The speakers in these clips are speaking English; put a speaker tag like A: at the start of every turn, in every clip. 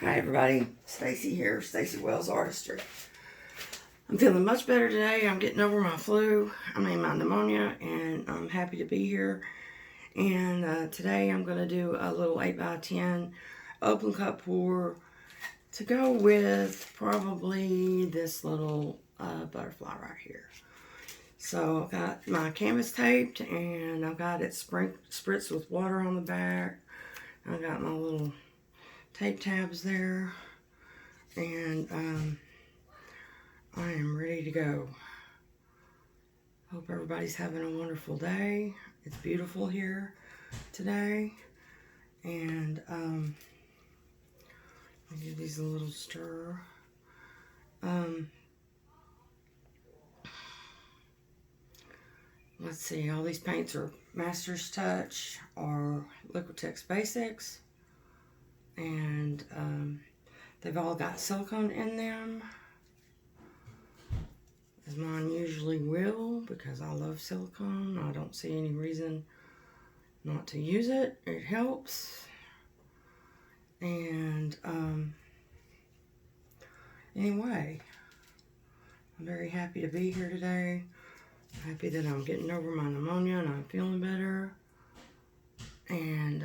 A: Hi everybody, Stacy here, Stacy Wells Artistry. I'm feeling much better today. I'm getting over my flu, my pneumonia, and I'm happy to be here. And today I'm going to do a little 8x10 open cup pour to go with probably this little butterfly right here. So I've got my canvas taped and I've got it spritzed with water on the back. I got my little tape tabs there, and I am ready to go. Hope everybody's having a wonderful day. It's beautiful here today, and I'll give these a little stir. Let's see, all these paints are Master's Touch or Liquitex Basics, and they've all got silicone in them, as mine usually will, because I love silicone. I don't see any reason not to use it. It helps. And anyway, I'm very happy to be here today. I'm happy that I'm getting over my pneumonia and I'm feeling better. And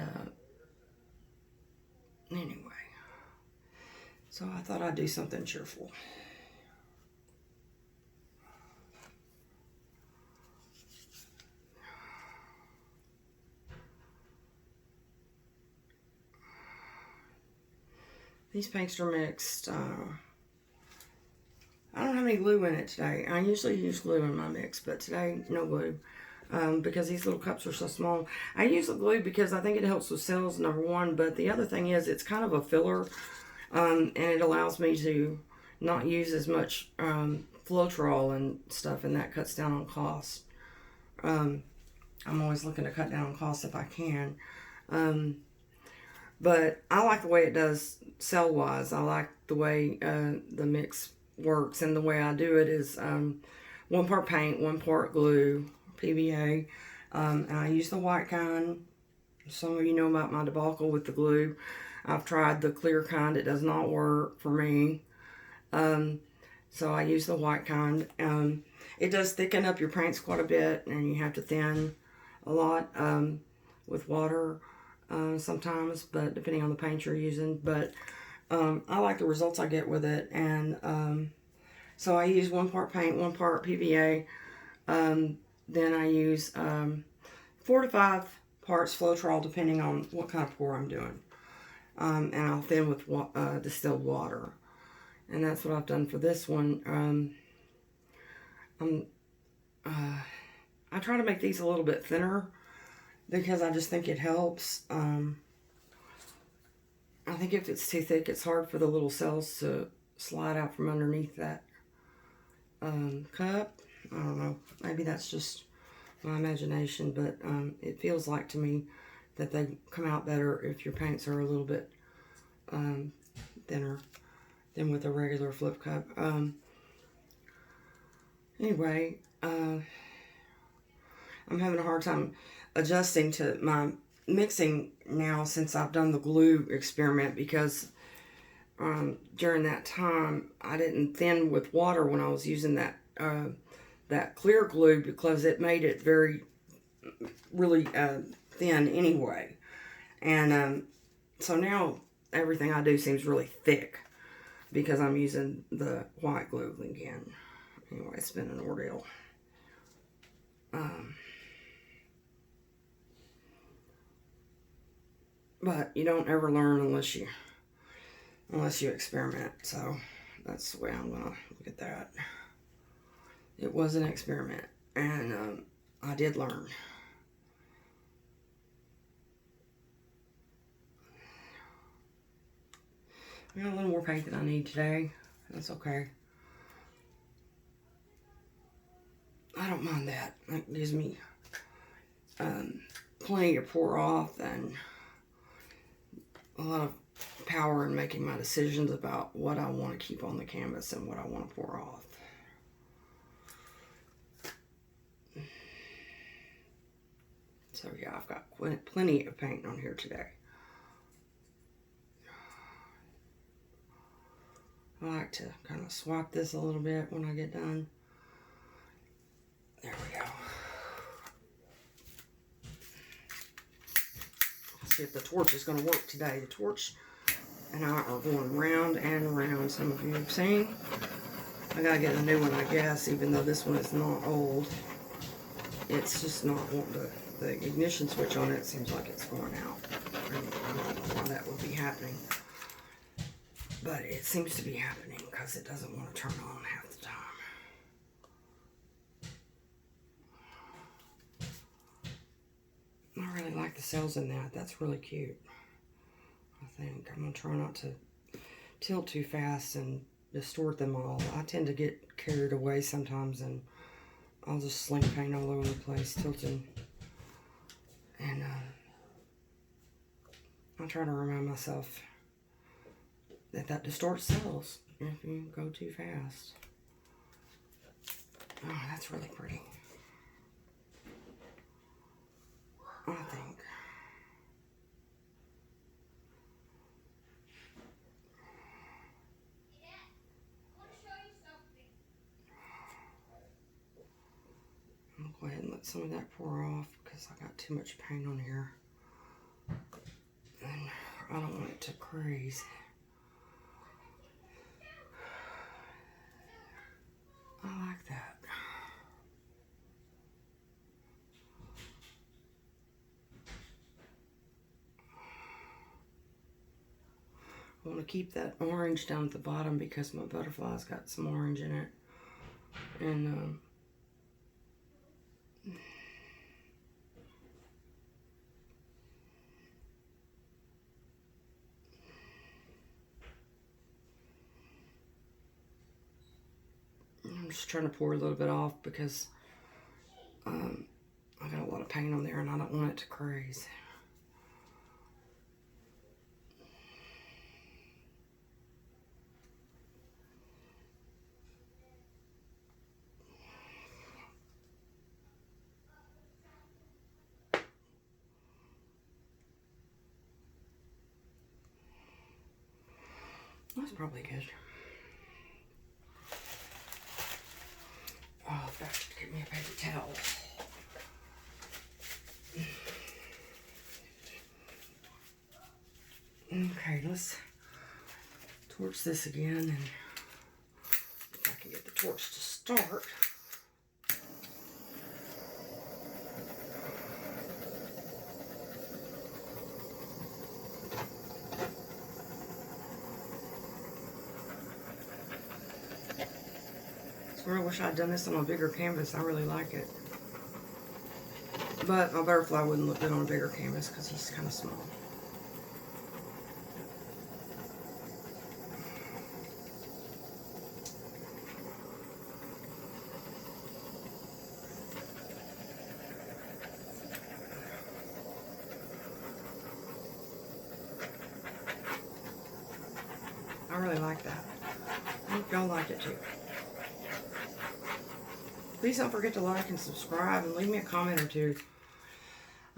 A: anyway, so I thought I'd do something cheerful. These paints are mixed. I don't have any glue in it today. I usually use glue in my mix, but today, no glue. Because these little cups are so small. I use the glue because I think it helps with cells, number one. But the other thing is it's kind of a filler. And it allows me to not use as much Floetrol and stuff. And that cuts down on cost. I'm always looking to cut down on costs if I can. But I like the way it does cell-wise. I like the way the mix works, and the way I do it is 1 part paint, 1 part glue, PVA, and I use the white kind. Some of you know about my debacle with the glue. I've tried the clear kind. It does not work for me. So I use the white kind. It does thicken up your paints quite a bit, and you have to thin a lot with water sometimes, but depending on the paint you're using. But I like the results I get with it, and so I use 1 part paint, 1 part PVA. Then I use 4 to 5 parts Floetrol, depending on what kind of pour I'm doing. And I'll thin with distilled water. And that's what I've done for this one. I try to make these a little bit thinner because I just think it helps. I think if it's too thick, it's hard for the little cells to slide out from underneath that cup. I don't know. Maybe that's just my imagination, but it feels like to me that they come out better if your paints are a little bit thinner than with a regular flip cup. Anyway, I'm having a hard time adjusting to my mixing now since I've done the glue experiment, because during that time I didn't thin with water when I was using that that clear glue, because it made it really thin anyway. And so now everything I do seems really thick because I'm using the white glue again. Anyway, it's been an ordeal. But you don't ever learn unless you experiment. So that's the way I'm gonna look at that. It was an experiment, and I did learn. I got a little more paint than I need today. That's okay. I don't mind that. That gives me plenty to pour off and a lot of power in making my decisions about what I want to keep on the canvas and what I want to pour off. So yeah, I've got plenty of paint on here today. I like to kind of swap this a little bit when I get done. There we go. Let's see if the torch is going to work today. The torch and I are going round and round. Some of you have seen. I gotta get a new one, I guess, even though this one is not old. It's just not wanting the ignition switch on it seems like it's going out. I don't know why that would be happening. But it seems to be happening because it doesn't want to turn on half the time. I really like the cells in that. That's really cute. I think I'm going to try not to tilt too fast and distort them all. I tend to get carried away sometimes and I'll just sling paint all over the place, tilting. And I try to remind myself that distorts cells if you go too fast. Oh, that's really pretty. I think. I'll go ahead and let some of that pour off because I got too much paint on here. And I don't want it to craze. I like that. I want to keep that orange down at the bottom because my butterfly's got some orange in it. And I'm just trying to pour a little bit off because I got a lot of paint on there and I don't want it to craze. That's probably good. Oh, I've got to get me a paper towel. Okay, let's torch this again and if I can get the torch to start. I really wish I'd done this on a bigger canvas. I really like it. But my butterfly wouldn't look good on a bigger canvas because he's kind of small. I really like that. I hope y'all like it too. Please don't forget to like and subscribe and leave me a comment or two.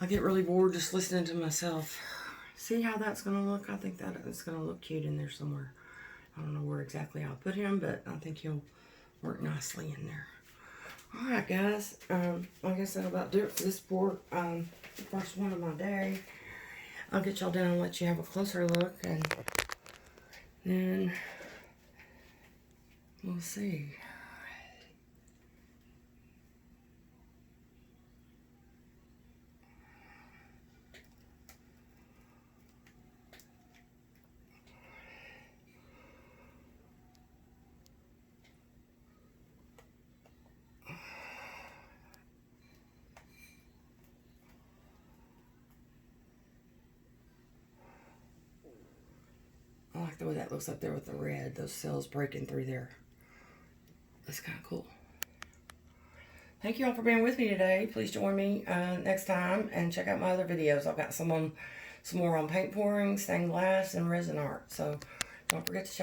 A: I get really bored just listening to myself. See how that's going to look? I think that it's going to look cute in there somewhere. I don't know where exactly I'll put him, but I think he'll work nicely in there. Alright guys, I guess that'll about do it for this first one of my day. I'll get y'all down and let you have a closer look, and then we'll see. I like the way that looks up there with the red, those cells breaking through there. That's kind of cool. Thank you all for being with me today. Please join me next time and check out my other videos. I've got some more on paint pouring, stained glass, and resin art. So don't forget to check